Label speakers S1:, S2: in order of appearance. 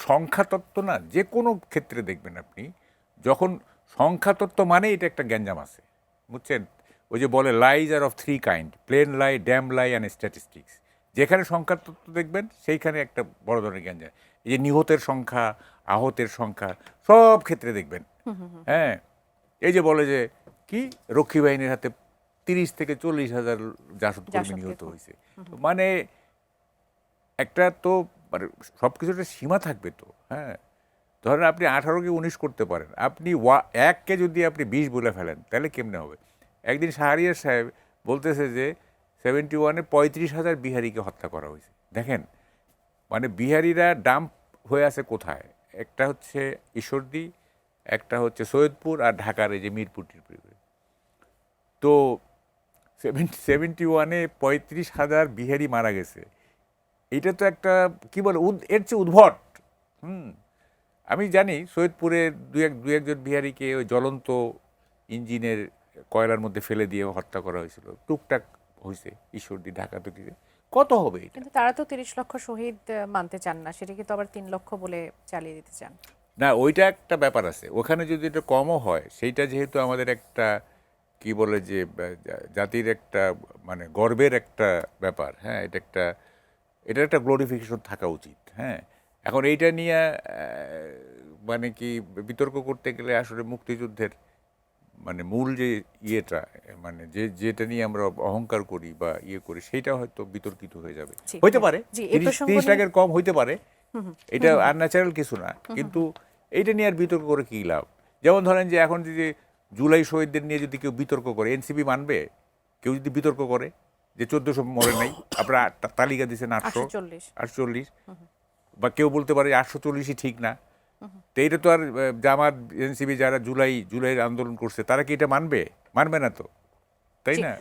S1: সংখ্যাতত্ত্ব না যে কোনো ক্ষেত্রে দেখবেন আপনি, যখন সংখ্যাতত্ত্ব মানে এটা একটা গ্যাঞ্জাম আছে, বুঝছেন? ওই যে বলে lies are of three kind, plain lie, damn lie and statistics. যেখানে সংখ্যাতত্ত্ব দেখবেন সেইখানে একটা বড় ধরনের গ্যাঞ্জাম। এই যে নিহতের সংখ্যা, আহতের সংখ্যা, সব ক্ষেত্রে দেখবেন। হ্যাঁ, এই যে বলে যে কি রক্ষী বাহিনীর হাতে 30 থেকে 40,000 জাসদ কর্মী নিহত হয়েছে। মানে একটা তো মানে সব কিছুর একটা সীমা থাকবে তো। হ্যাঁ, ধরেন আপনি 18 কে 19 করতে পারেন, আপনি 1 কে যদি আপনি 20 বলে ফেলেন তাহলে কেমনে হবে? একদিন শাহরিয়ার সাহেব বলতেছে যে 71-এ 35,000 বিহারিকে হত্যা করা হয়েছে। দেখেন, মানে বিহারিরা ডাম্প হয়ে আছে কোথায়? একটা হচ্ছে ঈশ্বরদী, একটা হচ্ছে সৈয়দপুর, আর ঢাকার এই যে মিরপুর টিরপুর। তো 71-এ 35,000 বিহারি মারা গেছে। এটা তো একটা কি বলে, এর চেয়ে উদ্ভট। হুম, আমি জানি সৈয়দপুরে দু একজন বিহারিকে ওই জ্বলন্ত ইঞ্জিনের কয়লার মধ্যে ফেলে দিয়ে হত্যা করা হয়েছিল, টুকটাক হয়েছে ঈশ্বরদী, ঢাকা তো কিছু। কত হবে এটা?
S2: কিন্তু তারা তো 30 লক্ষ শহীদ মানতে চান না, সেটাকে তো আবার 3 লক্ষ বলে চালিয়ে দিতে চান।
S1: না, ওইটা একটা ব্যাপার আছে ওখানে, যদি এটা কমও হয় সেইটা যেহেতু আমাদের একটা কি বলে যে জাতির একটা মানে গর্বের একটা ব্যাপার। হ্যাঁ, এটার একটা গ্লোরিফিকেশন থাকা উচিত। হ্যাঁ, এখন এইটা নিয়ে মানে কি বিতর্ক করতে গেলে আসলে মুক্তিযুদ্ধের মানে মূল যে ইয়েটা, মানে যেটা নিয়ে আমরা অহংকার করি বা ইয়ে করি, সেইটা হয়তো বিতর্কিত হয়ে যাবে। হইতে পারে
S2: জি, এই
S1: 30
S2: প্রসঙ্গ
S1: 30
S2: নিয়ে
S1: লাখের কম হইতে পারে, এটা আনন্যাচারাল কিছু না, কিন্তু এইটা নিয়ে আর বিতর্ক করে কী লাভ? যেমন ধরেন যে এখন যদি জুলাই শহীদদের নিয়ে যদি কেউ বিতর্ক করে, এনসিপি মানবে? কেউ যদি বিতর্ক করে যে 1400 মরে নাই, আপনারা তালিকা দিচ্ছেন 848, বা কেউ বলতে পারে 840ই ঠিক না, তো এটা তো আর জামাত এনসিপি যারা জুলাইয়ের আন্দোলন করছে তারা কি এটা মানবে? মানবে না তো, তাই না?